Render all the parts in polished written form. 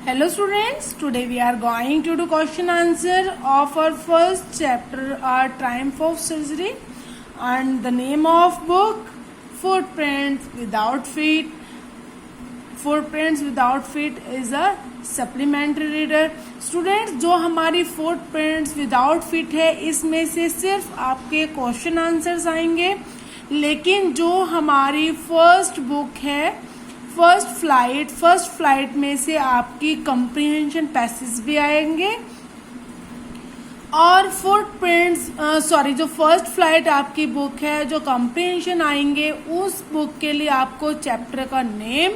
Hello students, today we are going to do question answer of our first chapter, our Triumph of Surgery, and the name of book Footprints Without Feet. Footprints Without Feet is a supplementary reader. Students, जो हमारी Footprints Without Feet है इसमें से सिर्फ आपके question answers आएंगे, लेकिन जो हमारी फर्स्ट बुक है फर्स्ट फ्लाइट में से आपकी कंप्रीहेंशन पैसेज भी आएंगे और जो फर्स्ट फ्लाइट आपकी बुक है जो कंप्रीहेंशन आएंगे उस बुक के लिए आपको चैप्टर का name,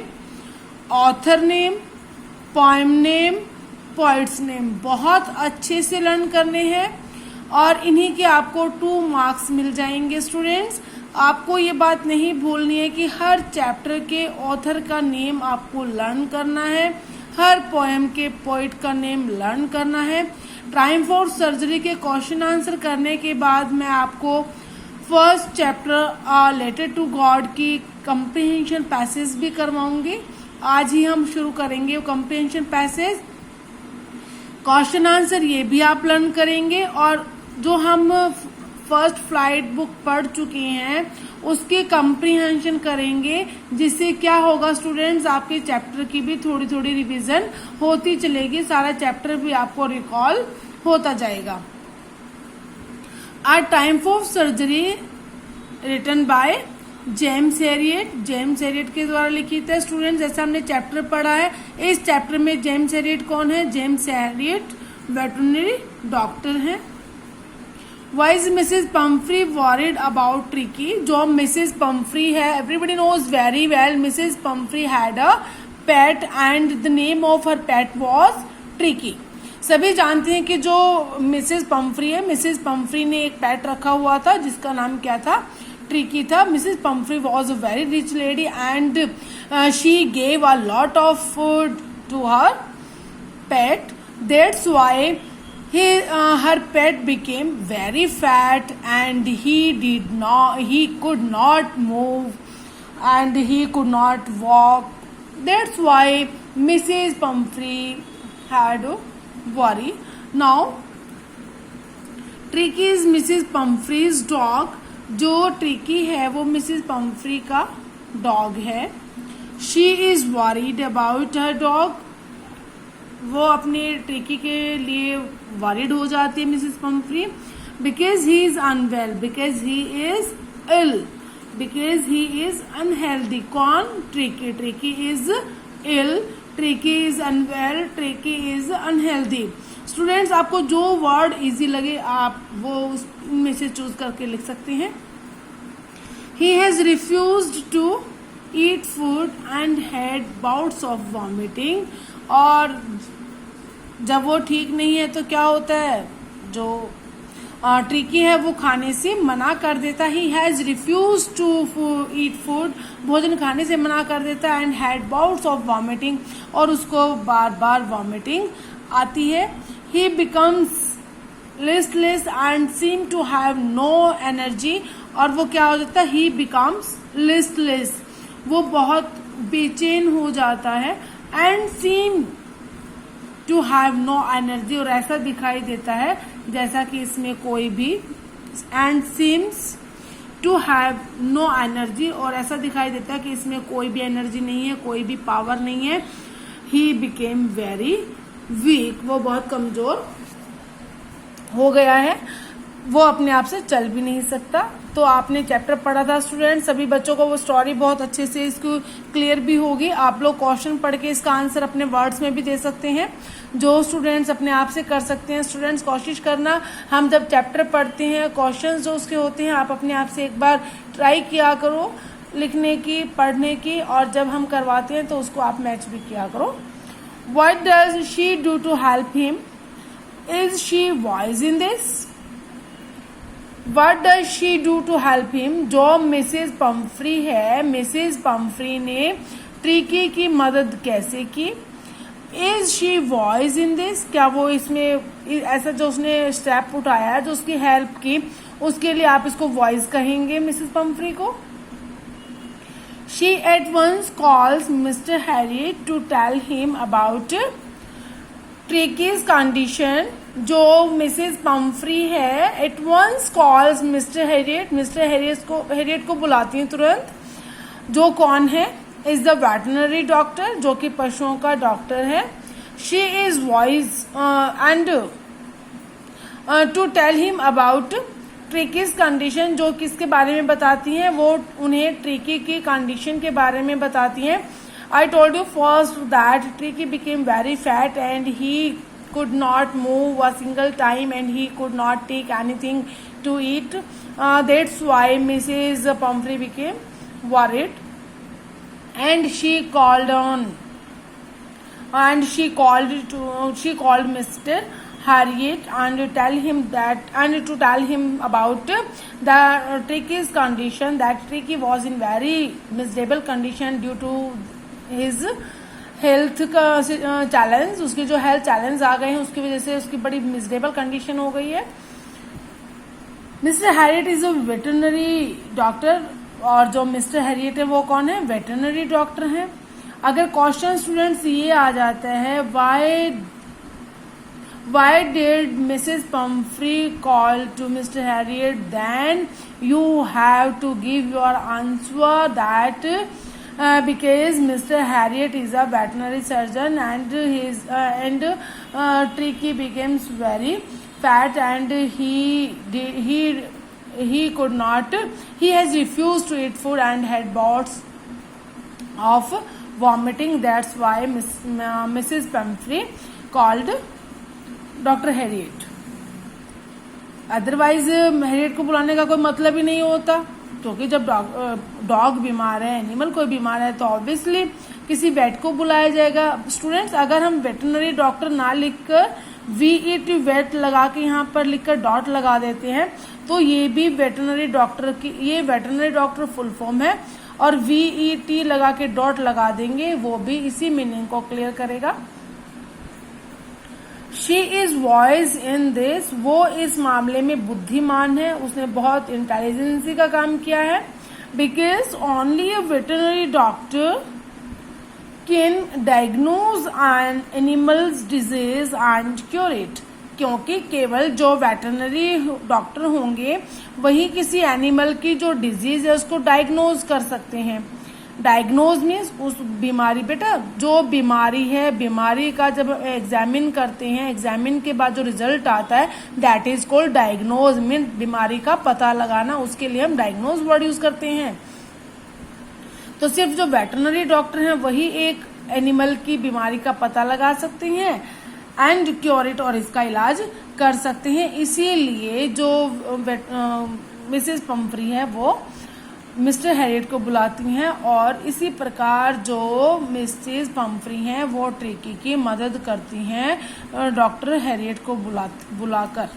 author name, poem name, poets name बहुत अच्छे से लर्न करने हैं और इन्हीं के आपको 2 मार्क्स मिल जाएंगे। स्टूडेंट्स, आपको ये बात नहीं भूलनी है कि हर चैप्टर के ऑथर का नेम आपको लर्न करना है, हर पोएम के पोइट का नेम लर्न करना है। ट्रायम्फ ऑफ सर्जरी के क्वेश्चन आंसर करने के बाद मैं आपको first chapter letter to God की कंप्रीहेंशन पैसेज भी करवाऊंगी। आज ही हम शुरू करेंगे कंप्रीहेंशन पैसेज, क्वेश्चन आंसर ये भी आप लर्न करेंगे और जो हम फर्स्ट फ्लाइट बुक पढ़ चुके हैं उसकी कंप्रीहेंशन करेंगे, जिससे क्या होगा स्टूडेंट्स, आपके चैप्टर की भी थोड़ी थोड़ी रिवीजन होती चलेगी, सारा चैप्टर भी आपको रिकॉल होता जाएगा। Triumph of surgery written by James Herriot के द्वारा लिखित है। स्टूडेंट्स, जैसे हमने चैप्टर पढ़ा है, इस चैप्टर में जेम्स हैरियट कौन है? जेम्स हैरियट वेटरनरी डॉक्टर हैं। Why is Mrs. Pumphrey worried about Tricky? जो Mrs. Pumphrey है, everybody knows very well Mrs. Pumphrey had a pet and the name of her pet was Tricky. सभी जानते हैं कि जो मिसेस पंफ्री है, Mrs Pomfrey ने एक पेट रखा हुआ था जिसका नाम क्या था? ट्रिकी था। Mrs Pumphrey was a very rich lady and she gave a lot of food to her pet, that's why her pet became very fat and he could not move and he could not walk. That's why Mrs. Pumphrey had a worry. Now Tricky is Mrs. Pumphrey's dog. जो Tricky है वो Mrs. Pumphrey का dog है। She is worried about her dog. वो अपने tricky के लिए worried हो जाती है Mrs Pomfrey, because he is unwell, because he is ill, because he is unhealthy. कौन? Tricki. Tricki is ill, Tricki is unwell, Tricki is unhealthy. Students, आपको जो वर्ड इजी लगे आप वो उसमें से चूज करके लिख सकते हैं। He has refused to eat food and had bouts of vomiting. और जब वो ठीक नहीं है तो क्या होता है, जो ट्रिकी है वो खाने से मना कर देता है। He has refuse to eat food, भोजन खाने से मना कर देता है। And had bouts of vomiting, और उसको बार बार वॉमिटिंग आती है। He becomes listless and seem to have no energy, और वो क्या हो जाता है? ही बिकम्स लिस्टलेस, वो बहुत बेचैन हो जाता है। And seem to have no energy, और ऐसा दिखाई देता है जैसा कि इसमें कोई भी, and seems to have no energy, और ऐसा दिखाई देता है कि इसमें कोई भी एनर्जी नहीं है, कोई भी पावर नहीं है। ही बिकेम वेरी वीक, वो बहुत कमजोर हो गया है, वो अपने आप से चल भी नहीं सकता। तो आपने चैप्टर पढ़ा था स्टूडेंट, सभी बच्चों को वो स्टोरी बहुत अच्छे से इसको क्लियर भी होगी। आप लोग क्वेश्चन पढ़ के इसका आंसर अपने वर्ड्स में भी दे सकते हैं, जो स्टूडेंट्स अपने आप से कर सकते हैं। स्टूडेंट्स, कोशिश करना, हम जब चैप्टर पढ़ते हैं क्वेश्चन जो उसके होते हैं आप अपने आप से एक बार ट्राई किया करो लिखने की, पढ़ने की, और जब हम करवाते हैं तो उसको आप मैच भी किया करो। What does she do to help him? Is she wise in this? What does she do to help him? जो मिसेज पंफ्री है, मिसेज पंफ्री ने ट्रिकी की मदद कैसे की? Is she wise in this? क्या वो इसमें ऐसा जो उसने स्टेप उठाया है, जो उसकी हेल्प की, उसके लिए आप इसको वॉइस कहेंगे मिसेज पंफ्री को। She at once calls Mr. Harriet to tell him about Tricki's condition जो मिसेस पम्फ्री है at once calls Mr Herriot, Mr Herriot को बुलाती हैं तुरंत, जो कौन है, इज द वेटरनरी डॉक्टर, जो कि पशुओं का डॉक्टर है. She is wise and to tell him about Tricki's condition, जो किसके बारे में बताती हैं, वो उन्हें ट्रिकी की कंडीशन के बारे में बताती हैं. I told you first that Tricky became very fat and he could not move a single time and he could not take anything to eat. That's why Mrs. Pumphrey became worried and she called Mr. Harriet and to tell him about the Tricky's condition, that Tricky was in very miserable condition due to his health का challenge, उसके जो health challenge आ गए हैं उसकी वजह से उसकी बड़ी मिजरेबल कंडीशन हो गई है. Mister Herriot is a veterinary doctor, और जो मिस्टर हैरियट है वो कौन है, वेटरनरी डॉक्टर हैं. अगर क्वेश्चन स्टूडेंट्स ये आ जाता है why did Mrs. Pumphrey call to Mr. Harriet, then you have to give your answer that because Mr. Harriet is a veterinary surgeon and Tricky becomes very fat and he has refused to eat food and had bouts of vomiting. That's why Mrs. Pumphrey called Dr. Harriet. Otherwise Harriet को बुलाने का कोई मतलब ही नहीं होता, क्योंकि जब dog बीमार है, एनिमल कोई बीमार है, तो ऑब्वियसली किसी वेट को बुलाया जाएगा. स्टूडेंट्स, अगर हम वेटरनरी डॉक्टर ना लिखकर VET वेट लगा के यहाँ पर लिखकर डॉट लगा देते हैं, तो ये भी वेटरनरी डॉक्टर की, ये वेटरनरी डॉक्टर फुल फॉर्म है, और VET लगा के डॉट लगा देंगे, वो भी इसी मीनिंग को क्लियर करेगा. She is voice in this, वो इस मामले में बुद्धिमान है, उसने बहुत इंटेलिजेंसी का काम किया है. Because only a veterinary doctor can diagnose an animal's disease and cure it, क्योंकि केवल जो वेटरनरी डॉक्टर होंगे वही किसी एनिमल की जो डिजीज है उसको डायग्नोज कर सकते हैं. डायग्नोज मीन्स उस बीमारी, बेटा जो बीमारी है, बीमारी का जब एग्जामिन करते हैं, एग्जामिन के बाद जो रिजल्ट आता है that is called diagnose, means बीमारी का पता लगाना, उसके लिए हम डायग्नोज वर्ड यूज करते हैं. तो सिर्फ जो वेटरनरी डॉक्टर हैं वही एक एनिमल की बीमारी का पता लगा सकते हैं एंड क्योर इट, और इसका इलाज कर सकते हैं. इसीलिए जो मिसेस पम्फ्री है वो मिस्टर हैरियट को बुलाती हैं, और इसी प्रकार जो मिसेस पम्फ्री हैं वो ट्रिकी की मदद करती हैं डॉक्टर हैरियट को बुलाकर.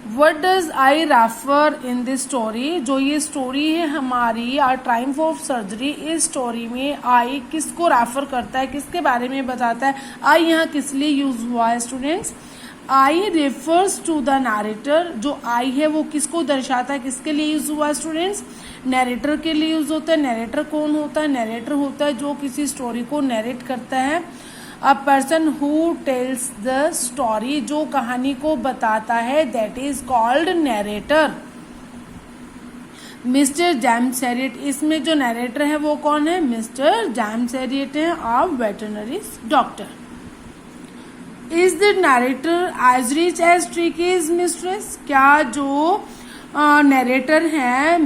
What does I refer in this story, जो ये स्टोरी है हमारी आर ट्रायम्फ ऑफ सर्जरी, इस स्टोरी में आई किसको रेफर करता है, किसके बारे में बताता है. आई यहाँ किस लिए यूज हुआ है students, I refers to the narrator, जो आई है वो किसको दर्शाता है, किसके लिए यूज हुआ है स्टूडेंट्स, नैरेटर के लिए यूज होता है. नैरेटर कौन होता है, नैरेटर होता है जो किसी स्टोरी को नैरेट करता है. A person who tells the story, जो कहानी को बताता है, that is called narrator. Mister James Harriet, इसमें जो नैरेटर है वो कौन है, मिस्टर जेम्स हैरियट है, a veterinary doctor. Is the narrator as rich as Tricki's mistress, क्या जो नैरेटर हैं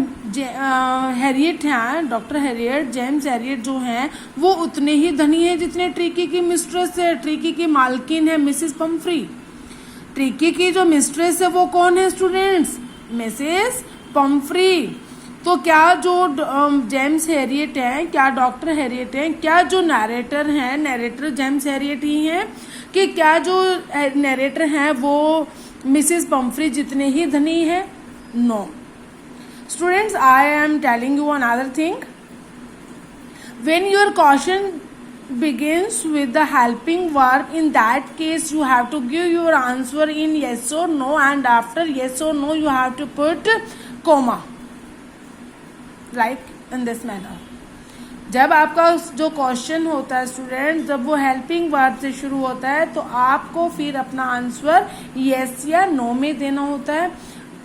हैरियट हैं, डॉक्टर हैरियट, जेम्स हैरियट जो हैं वो उतने ही धनी हैं जितने ट्रिकी की मिस्ट्रेस है, ट्रिकी की मालकिन है मिसेस पम्फ्री. ट्रिकी की जो मिस्ट्रेस है वो कौन है स्टूडेंट्स, मिसेस पम्फ्री. तो क्या जो जेम्स हैरियट हैं, क्या डॉक्टर हैरियट हैं, क्या जो नैरेटर हैं, नैरेटर जेम्स हैरियट ही हैं, कि क्या जो नैरेटर हैं वो मिसेस पम्फ्री जितने ही धनी हैं, no. Students, I am telling you another thing. When your question begins with the helping verb, in that case you have to give your answer in yes or no, and after yes or no you have to put comma, like in this manner. जब आपका जो question होता है student, जब वो helping verb से शुरू होता है तो आपको फिर अपना आंसर यस या नो में देना होता है।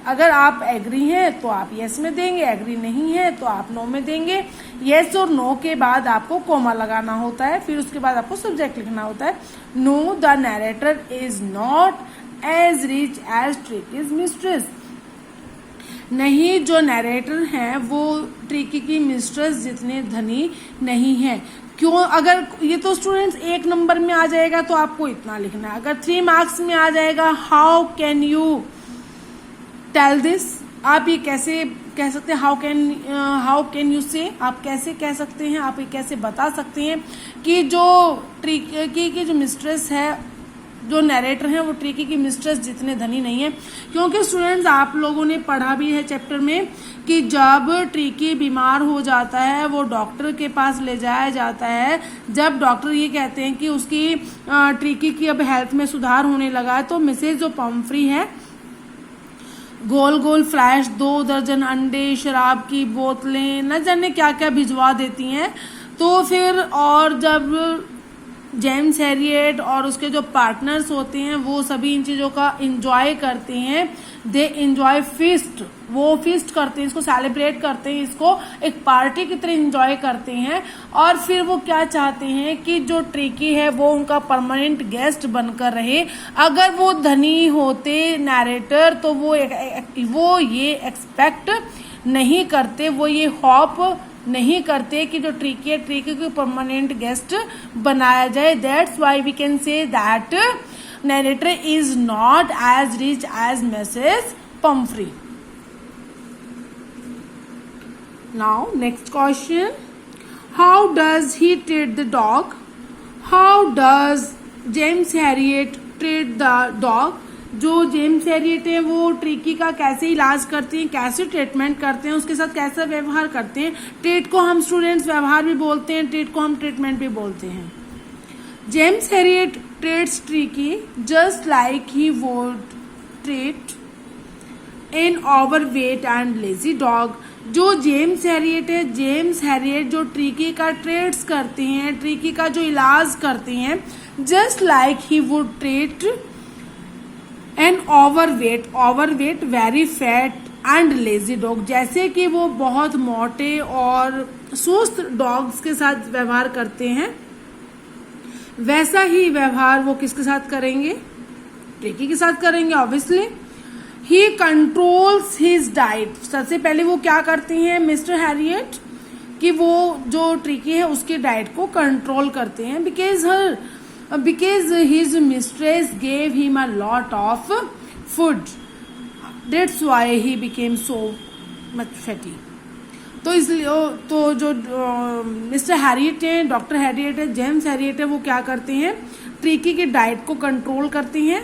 अगर आप एग्री हैं तो आप यस में देंगे, एग्री नहीं है तो आप नो में देंगे। यस और नो के बाद आपको कोमा लगाना होता है, फिर उसके बाद आपको सब्जेक्ट लिखना होता है। No, the narrator is not as rich as Tricki's mistress. नहीं, जो नरेटर हैं वो ट्रिकी की मिस्ट्रेस जितने धनी नहीं है। क्यों? अगर ये तो स्टूडेंट्स 1 नंबर में आ जाएगा तो आपको इतना लिखना है। अगर 3 मार्क्स में आ जाएगा, how can you tell this, आप ये कैसे कह सकते हैं? हाउ कैन यू से, आप कैसे कह सकते हैं, आप ये कैसे बता सकते हैं कि जो ट्रिकी की जो मिस्ट्रेस है, जो नरेटर है वो ट्रिकी की मिस्ट्रेस जितने धनी नहीं है। क्योंकि स्टूडेंट्स आप लोगों ने पढ़ा भी है चैप्टर में कि जब ट्रिकी बीमार हो जाता है वो डॉक्टर के पास ले जाया जाता है। जब डॉक्टर ये कहते हैं कि उसकी ट्रिकी की अब हेल्थ में सुधार होने लगा है, तो मिसेज जो पम्फ्री है गोल गोल फ्लैश, 2 दर्जन अंडे, शराब की बोतलें, न जाने क्या क्या भिजवा देती हैं। तो फिर और जब जेम्स हैरियट और उसके जो पार्टनर्स होते हैं वो सभी इन चीज़ों का इंजॉय करते हैं, दे इंजॉय फीस्ट, वो फीस्ट करते हैं, इसको सेलिब्रेट करते हैं, इसको एक पार्टी की तरह इंजॉय करते हैं। और फिर वो क्या चाहते हैं कि जो ट्रिकी है वो उनका परमानेंट गेस्ट बनकर रहे। अगर वो धनी होते नैरेटर तो वो ये एक्सपेक्ट नहीं करते, वो ये होप नहीं करते कि जो ट्रिकी है ट्रिकी को परमानेंट गेस्ट बनाया जाए। That's why we can say that narrator is not as rich as Mrs Pumphrey. Now next question, how does he treat the dog? How does James Herriot treat the dog? जो James Herriot है वो tricky का कैसे इलाज करते हैं, कैसे treatment करते हैं, उसके साथ कैसा व्यवहार करते हैं। ट्रीट को हम स्टूडेंट्स व्यवहार भी बोलते हैं, ट्रीट को हम ट्रीटमेंट भी बोलते हैं। James Herriot treats Tricki just like he would treat an overweight and lazy dog. जो जेम्स हैरियट है, जेम्स हैरियट जो ट्रिकी का ट्रीट्स करते हैं, ट्रिकी का जो इलाज करते हैं, just like he would treat an overweight very fat and lazy dog. जैसे कि वो बहुत मोटे और सुस्त डॉग्स के साथ व्यवहार करते हैं, वैसा ही व्यवहार वो किसके साथ करेंगे? ट्रिकी के साथ करेंगे ऑब्वियसली। ही कंट्रोल्स हिज डाइट। सबसे पहले वो क्या करते हैं मिस्टर हैरियट कि वो जो ट्रिकी है उसके डाइट को कंट्रोल करते हैं, because his mistress gave him a lot of food, that's why he became so much fatty। तो इसलिए तो जो मिस्टर हैरियट है, डॉक्टर हैरियट है, जेम्स हैरियट है, वो क्या करते हैं? ट्रिकी के डाइट को कंट्रोल करते हैं।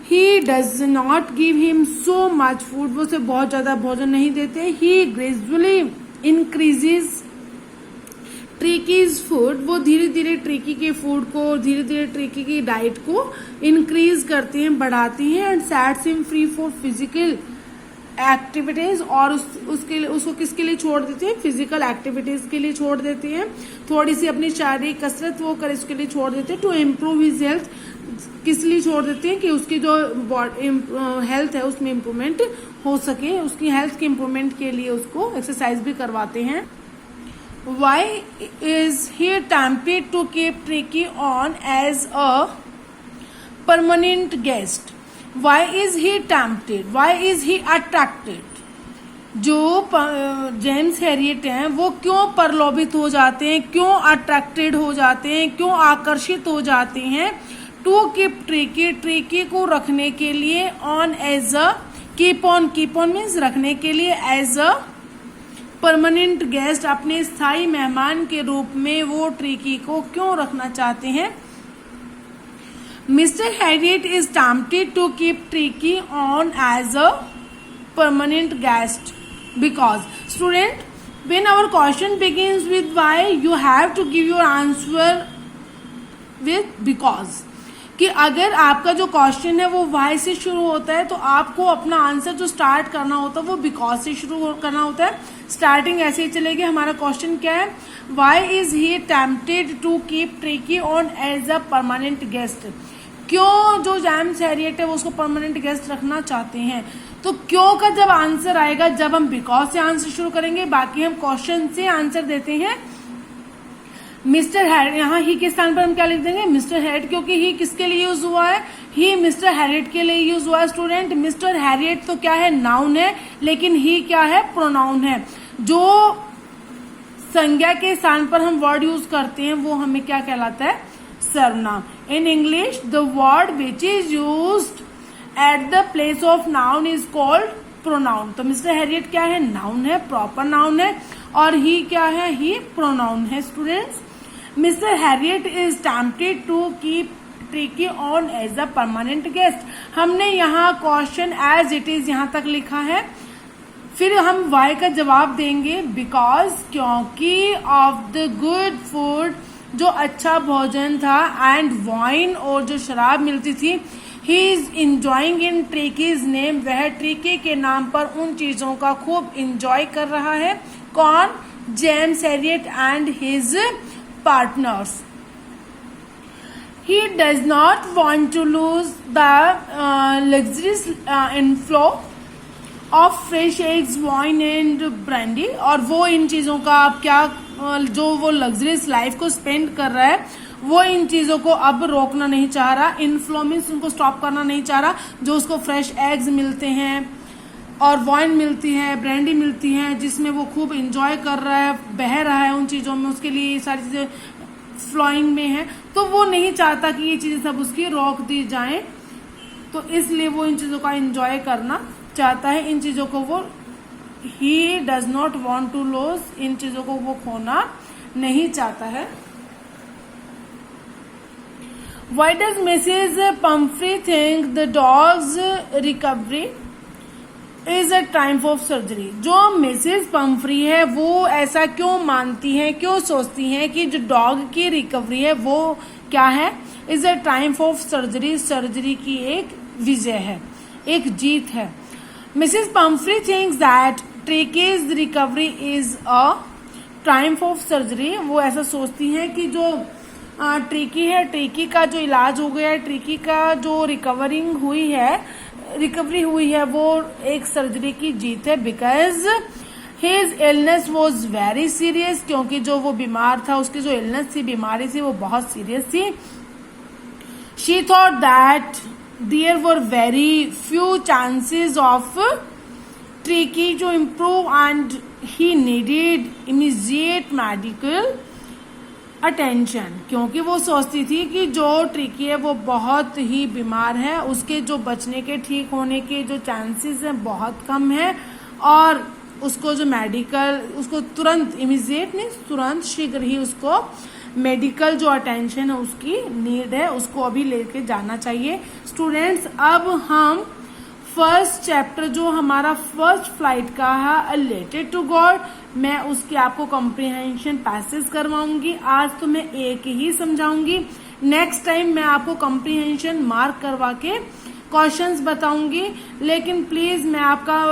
ही does not give him so much food, वो उसे बहुत ज्यादा भोजन नहीं देते। ही ग्रेजुअली इंक्रीजेज ट्रिकीज फूड, वो धीरे धीरे ट्रिकी के फूड को, धीरे धीरे ट्रिकी की डाइट को इंक्रीज करते हैं, बढ़ाते हैं। And sets him free for physical activities, और उसको किसके लिए छोड़ देते हैं? फिजिकल एक्टिविटीज के लिए छोड़ देते हैं। थोड़ी सी अपनी शारीरिक कसरत वो करे उसके लिए छोड़ देते हैं। टू इम्प्रूव हिज हेल्थ, किस लिए छोड़ देते हैं? कि उसकी जो हेल्थ है उसमें इम्प्रूवमेंट हो सके, उसकी हेल्थ के इम्प्रूवमेंट के लिए उसको एक्सरसाइज भी करवाते हैं। Why is he tempted to keep Tricky on as a permanent guest? Why is he tempted? Why is he attracted? जो जेम्स हैरियट हैं वो क्यों प्रलोभित हो जाते हैं, क्यों अट्रैक्टेड हो जाते हैं, क्यों आकर्षित हो जाते हैं? टू कीप ट्रिकी, ट्रिकी को रखने के लिए, on as a keep on means रखने के लिए, एज अ परमानेंट गेस्ट अपने स्थायी मेहमान के रूप में वो ट्रिकी को क्यों रखना चाहते हैं? Mr Herriot is tempted to keep Tricki on as a permanent guest because, student when our question begins with why, you have to give your answer with because। कि अगर आपका जो क्वेश्चन है वो वाई से शुरू होता है तो आपको अपना आंसर जो स्टार्ट करना होता है वो बिकॉज से शुरू करना होता है। स्टार्टिंग ऐसे ही चलेगी। हमारा क्वेश्चन क्या है, why is he tempted to keep Tricki on as a permanent guest. क्यों जो जेम्स हैरियट है वो उसको परमानेंट गेस्ट रखना चाहते हैं। तो क्यों का जब आंसर आएगा जब हम बिकॉज से आंसर शुरू करेंगे, बाकी हम क्वेश्चन से आंसर देते हैं। मिस्टर हैरिट, यहाँ ही के स्थान पर हम क्या लिख देंगे, मिस्टर हैरिट, क्योंकि ही किसके लिए यूज हुआ है, ही मिस्टर हैरिट के लिए यूज हुआ है। स्टूडेंट, मिस्टर हैरिट तो क्या है, नाउन है, लेकिन ही क्या है, प्रोनाउन है। जो संज्ञा के स्थान पर हम वर्ड यूज करते हैं वो हमें क्या कहलाता है, सर्वनाम। In English the word which is used at the place of noun is called pronoun. तो मिस्टर हैरियट क्या है, नाउन है, प्रॉपर नाउन है, और ही क्या है, ही प्रोनाउन है। Students, Mr Herriot is tempted to keep Tricki on as a permanent guest. हमने यहाँ क्वेश्चन एज इट इज यहाँ तक लिखा है, फिर हम वाई का जवाब देंगे बिकॉज, क्योंकि ऑफ द गुड फूड, जो अच्छा भोजन था, एंड वाइन, और जो शराब मिलती थी, he is enjoying in ट्रिकीज name, वह ट्रिकी के नाम पर उन चीजों का खूब इंजॉय कर रहा है। कौन, James Harriet and his partners. He does not want to lose the luxurious inflow of fresh eggs, wine and brandy. और वो इन चीजों का अब क्या, जो वो लग्जरियस लाइफ को स्पेंड कर रहा है वो इन चीजों को अब रोकना नहीं चाह रहा। इनफ्लो मीन्स उनको स्टॉप करना नहीं चाह रहा। जो उसको फ्रेश एग्स मिलते हैं और वाइन मिलती है, ब्रांडी मिलती है, जिसमें वो खूब इंजॉय कर रहा है, बह रहा है उन चीजों में, उसके लिए ये सारी चीजें फ्लोइंग में है, तो वो नहीं चाहता कि ये चीजें सब उसकी रोक दी जाएं। तो इसलिए वो इन चीजों का इंजॉय करना चाहता है। इन चीजों को वो, he does not want to lose, इन चीजों को वो खोना नहीं चाहता है। Why does Mrs. Pumphrey think the dog's recovery is a triumph of surgery? जो मिसेस पम्फ्री है वो ऐसा क्यों मानती है, क्यों सोचती है कि जो डॉग की रिकवरी है वो क्या है, is a Triumph of surgery, surgery की एक विजय है, एक जीत है। Mrs Pomfrey thinks that ट्रिकीज recovery is a Triumph of surgery. वो ऐसा सोचती है कि जो ट्रिकी है, ट्रिकी का जो इलाज हो गया है, ट्रिकी का जो रिकवरी हुई है वो एक सर्जरी की जीत है। Because his illness was very serious, क्योंकि जो वो बीमार था, उसकी जो इलनेस थी, बीमारी थी, वो बहुत सीरियस थी। She thought that there were very few chances of Tricki to improve and he needed immediate medical attention. क्योंकि वो सोचती थी कि जो ट्रिकी है वो बहुत ही बीमार है, उसके जो बचने के, ठीक होने के जो चांसेस हैं बहुत कम है, और उसको जो मेडिकल, उसको तुरंत, इमीडिएट नहीं, तुरंत शीघ्र ही उसको मेडिकल जो अटेंशन है उसकी नीड है, उसको अभी लेके जाना चाहिए। स्टूडेंट्स, अब हम फर्स्ट चैप्टर जो हमारा फर्स्ट फ्लाइट का है, रिलेटेड टू गॉड, मैं उसकी आपको कॉम्प्रिहेंशन पैसेज करवाऊंगी। आज तो मैं एक ही समझाऊंगी, नेक्स्ट टाइम मैं आपको कॉम्प्रिहेंशन मार्क करवा के क्वेश्चंस बताऊंगी। लेकिन प्लीज मैं आपका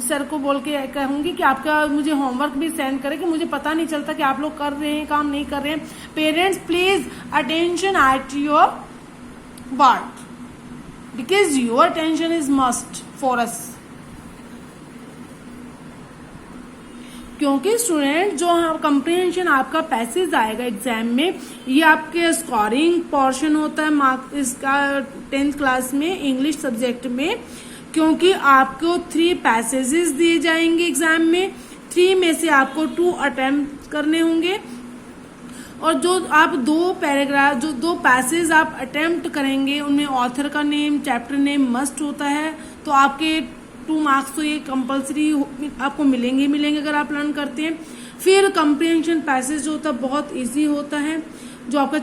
सर को बोल के कहूंगी कि आपका मुझे होमवर्क भी सेंड करें, कि मुझे पता नहीं चलता कि आप लोग कर रहे हैं काम नहीं कर रहे हैं। Parents, please attention at your work, because your attention is must for us। क्योंकि स्टूडेंट जो कंप्रीहेंशन आपका पैसेज आएगा एग्जाम में, ये आपके स्कोरिंग पोर्शन होता है मार्क इसका 10th क्लास में इंग्लिश सब्जेक्ट में। क्योंकि आपको 3 पैसेजेस दिए जाएंगे एग्जाम में, 3 में से आपको 2 अटेम्प्ट करने होंगे, और जो आप 2 पैराग्राफ, जो 2 पैसेज आप अटेम्प्ट करेंगे उनमें ऑथर का नेम, चैप्टर नेम मस्ट होता है। तो आपके 2 मार्क्स तो ये कंपलसरी आपको मिलेंगे अगर आप लर्न करते हैं। फिर कंप्रीहेंशन पैसेज जो होता है बहुत इजी होता है, जो आपका